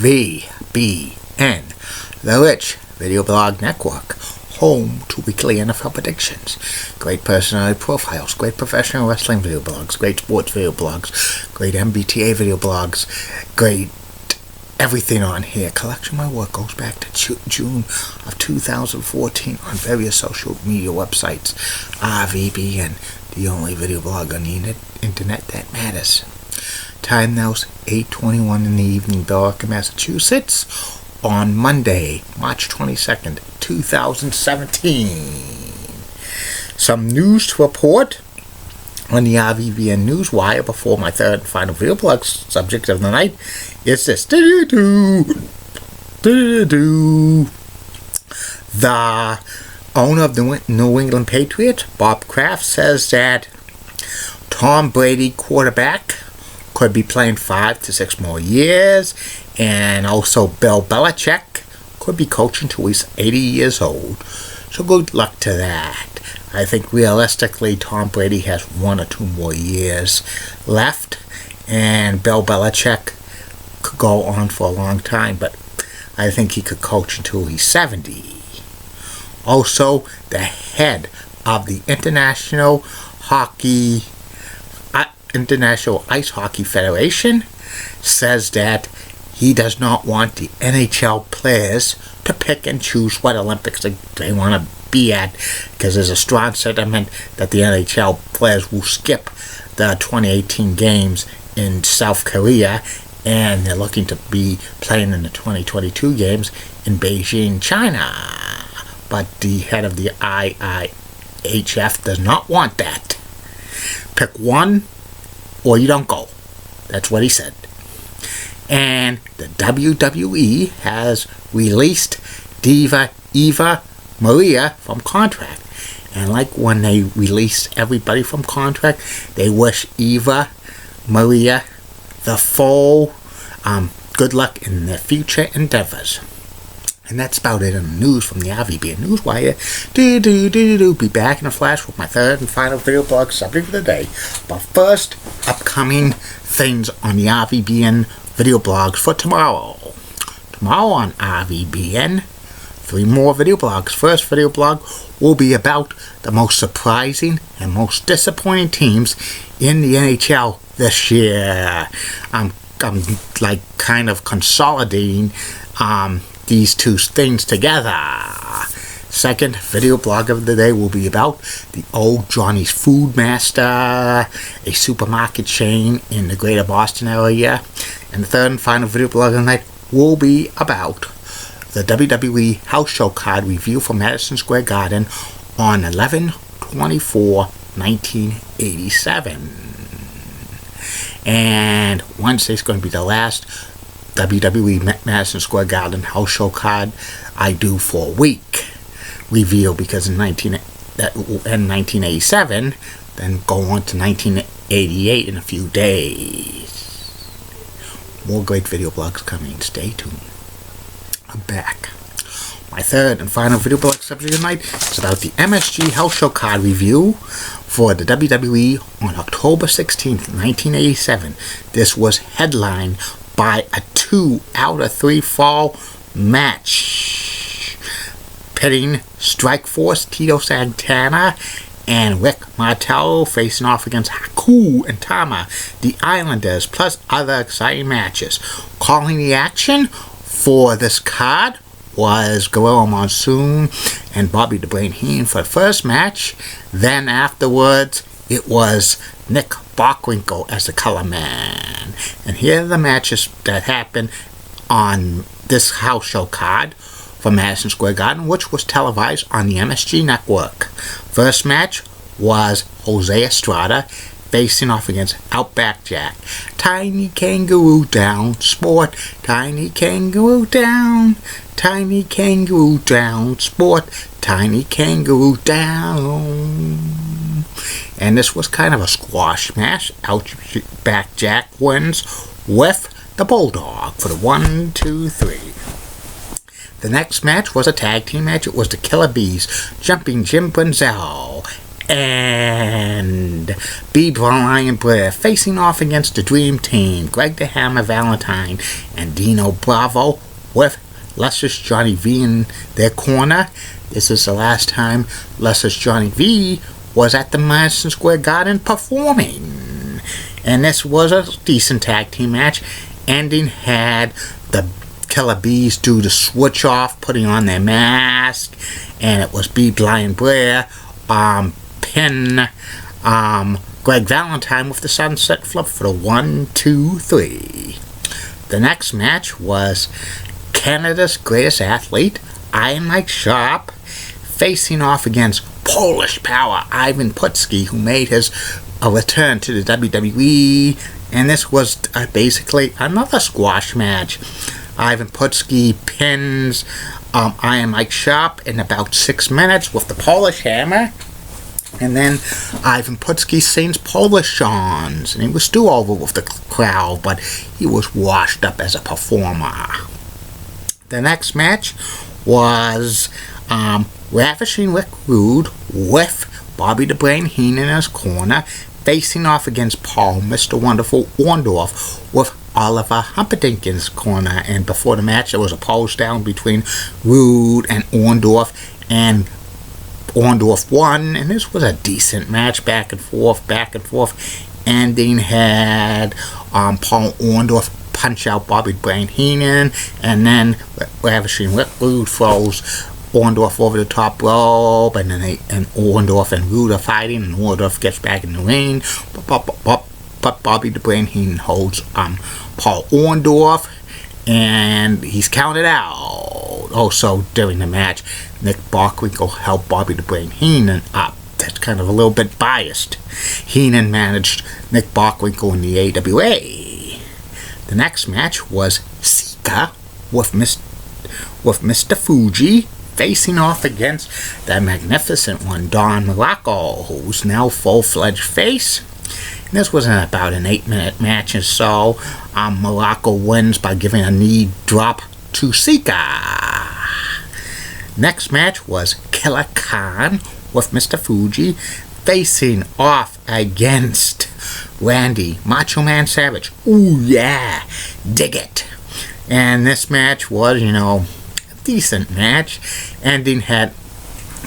RVBN, the Rich Video Blog Network, home to weekly NFL predictions, great personality profiles, great professional wrestling video blogs, great sports video blogs, great MBTA video blogs, great everything on here. Collection of my work goes back to June of 2014 on various social media websites. RVBN, the only video blog on the internet that matters. Time now is 8:21 in the evening, Billerica, Massachusetts, on Monday, March 22nd, 2017. Some news to report on the RVBN News Wire before my third and final video blog subject of the night is this. The owner of the New England Patriots, Bob Kraft, says that Tom Brady, quarterback, could be playing 5 to 6 more years, and also Bill Belichick could be coaching till he's 80 years old. So good luck to that. I think realistically Tom Brady has 1 or 2 more years left, and Bill Belichick could go on for a long time, but I think he could coach until he's 70. Also, the head of the International Ice Hockey Federation says that he does not want the NHL players to pick and choose what Olympics they want to be at, because there's a strong sentiment that the NHL players will skip the 2018 games in South Korea, and they're looking to be playing in the 2022 games in Beijing, China. But the head of the IIHF does not want that. Pick one or you don't go. That's what he said. And the WWE has released Diva Eva Maria from contract. And like when they release everybody from contract, they wish Eva Maria the full good luck in their future endeavors. And that's about it in the news from the RVBN Newswire. Be back in a flash with my third and final video blog subject of the day. But first, upcoming things on the RVBN video blogs for tomorrow. Tomorrow on RVBN, 3 more video blogs. First video blog will be about the most surprising and most disappointing teams in the NHL this year. I'm like kind of consolidating these two things together. Second video blog of the day will be about the Old Johnny's Food Master, a supermarket chain in the greater Boston area. And the third and final video blog of the night will be about the WWE House Show Card review for Madison Square Garden on 11/24/1987. And Wednesday is going to be the last WWE Madison Square Garden House Show Card I do for a week review, because in 1987, then go on to 1988 in a few days. More great video blogs coming. Stay tuned. I'm back. My third and final video blog subject tonight is about the MSG House Show Card review for the WWE on October 16th, 1987. This was headlined by a 2 out of 3 fall match, pitting Strikeforce Tito Santana and Rick Martello facing off against Haku and Tama, the Islanders, plus other exciting matches. Calling the action for this card was Gorilla Monsoon and Bobby the Brain Heenan for the first match. Then afterwards, it was Nick Bockwinkel as the color man. And here are the matches that happened on this house show card for Madison Square Garden, which was televised on the MSG network. First match was Jose Estrada facing off against Outback Jack. Tiny kangaroo down, sport. Tiny kangaroo down. Tiny kangaroo down, sport. Tiny kangaroo down. And this was kind of a squash match. Outback Jack wins with the Bulldog for the 1, 2, 3. The next match was a tag team match. It was the Killer Bees, Jumping Jim Brunzell and B. Brian Blair facing off against the Dream Team, Greg the Hammer Valentine and Dino Bravo, with Lester's Johnny V in their corner. This is the last time Lester's Johnny V was at the Madison Square Garden performing. And this was a decent tag team match. Ending had the Killer Bees do the switch off, putting on their mask, and it was B. Brian Blair pin Greg Valentine with the sunset flip for the 1, 2, 3. The next match was Canada's Greatest Athlete, Iron Mike Sharp, facing off against Polish Power Ivan Putski, who made his return to the WWE, and this was basically another squash match. Ivan Putski pins Iron Mike Sharp in about 6 minutes with the Polish Hammer. And then Ivan Putski sings Polish songs, and he was still over with the crowd, but he was washed up as a performer. The next match was Ravishing Rick Rude with Bobby the Brain Heenan in his corner, facing off against Paul Mr. Wonderful Orndorff with Oliver Humperdinck's corner. And before the match, there was a pose down between Rude and Orndorff, and Orndorff won, and this was a decent match, back and forth. Ending had Paul Orndorff punch out Bobby Brain Heenan, and then Ravishing Rick Rude throws Orndorff over the top rope, and then Orndorff and Rude are fighting, and Orndorff gets back in the ring, but Bobby the Brain Heenan holds Paul Orndorff, and he's counted out. Also, during the match, Nick Bockwinkel helped Bobby the Brain Heenan up. That's kind of a little bit biased. Heenan managed Nick Bockwinkel in the AWA. The next match was Sika with Mr. Fuji facing off against the magnificent one, Don Muraco, who's now full-fledged face. And this was about an 8-minute match or so. Muraco wins by giving a knee drop to Sika. Next match was Killer Khan with Mr. Fuji facing off against Randy Macho Man Savage. Ooh yeah, dig it. And this match was, a decent match. Ending had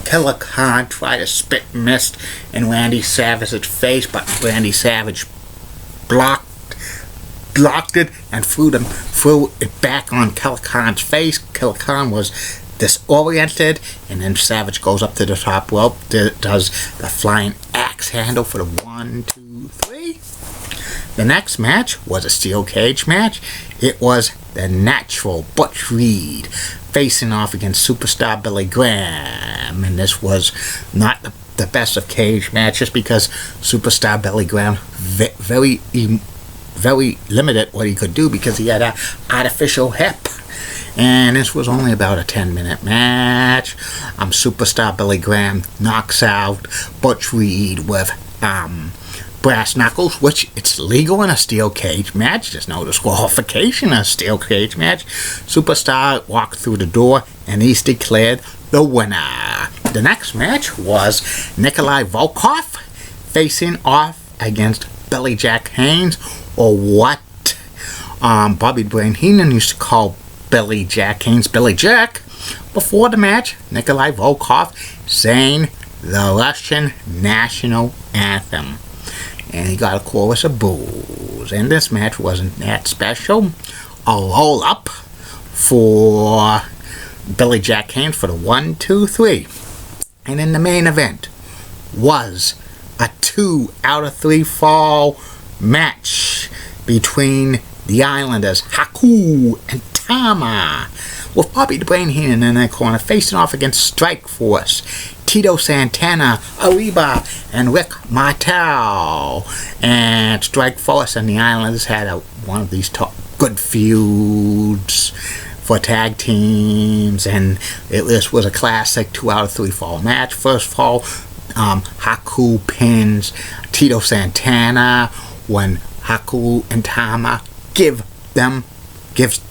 Killer Khan try to spit mist in Randy Savage's face, but Randy Savage blocked it and threw it back on Killer Khan's face. Killer Khan was disoriented, and then Savage goes up to the top rope, does the flying axe handle for the 1, 2, 3. The next match was a steel cage match. It was the Natural Butch Reed facing off against Superstar Billy Graham, and this was not the best of cage matches because Superstar Billy Graham very limited what he could do because he had an artificial hip. And this was only about a 10-minute match. Superstar Billy Graham knocks out Butch Reed with brass knuckles, which it's legal in a steel cage match. There's no disqualification in a steel cage match. Superstar walked through the door, and he's declared the winner. The next match was Nikolai Volkov facing off against Billy Jack Haynes, or what Bobby Brain Heenan used to call Billy Jack Haynes, Billy Jack. Before the match, Nikolai Volkov sang the Russian national anthem, and he got a chorus of boos. And this match wasn't that special. A roll up for Billy Jack Haynes for the 1, 2, 3. And in the main event was a 2 out of 3 fall match between the Islanders, Haku and Tama, with Bobby the Brain Heenan in their corner facing off against Strike Force, Tito Santana, Ariba, and Rick Martel. And Strike Force and the Islanders had one of these good feuds for tag teams, and this was a classic 2 out of 3 fall match. First fall, Haku pins Tito Santana when Haku and Tama gives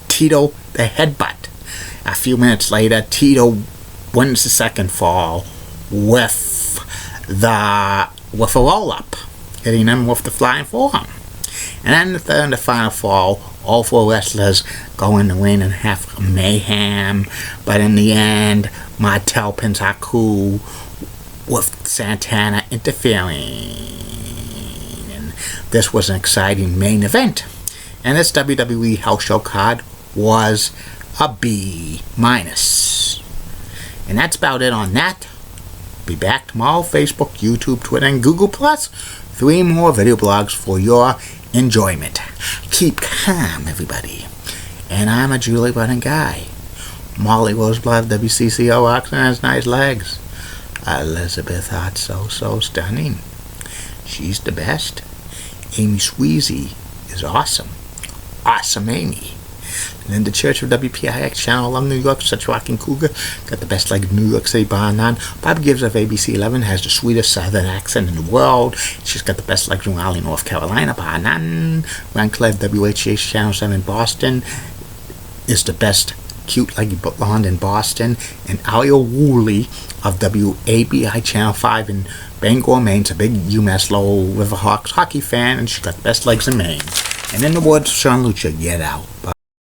Tito the headbutt. A few minutes later, Tito wins the second fall with with a roll-up, hitting them with the flying forearm. And then the third and the final fall, all four wrestlers go in the ring and have mayhem. But in the end, Martel pins Haku with Santana interfering. And this was an exciting main event. And this WWE House Show card was a B-. And that's about it on that. Be back tomorrow. Facebook, YouTube, Twitter, and Google+. 3 more video blogs for your enjoyment. Keep calm, everybody. And I'm a Julie Button guy. Molly Roseblood, WCCO, Oxen has nice legs. Elizabeth Hart, so stunning. She's the best. Amy Sweezy is awesome. Awesome Amy. And then the Church of WPIX, Channel 11, New York, such rocking cougar, got the best leg of New York City bar none. Bob Gibbs of ABC 11 has the sweetest southern accent in the world. She's got the best legs from Raleigh, North Carolina, bar none. Ron Clare, WHH, Channel 7 Boston, is the best cute leggy blonde in Boston. And Alia Woolley of WABI Channel 5 in Bangor, Maine's a big UMass Lowell Riverhawks hockey fan, and she's got the best legs in Maine. And in the words of Sean Lucha, get out. Bye.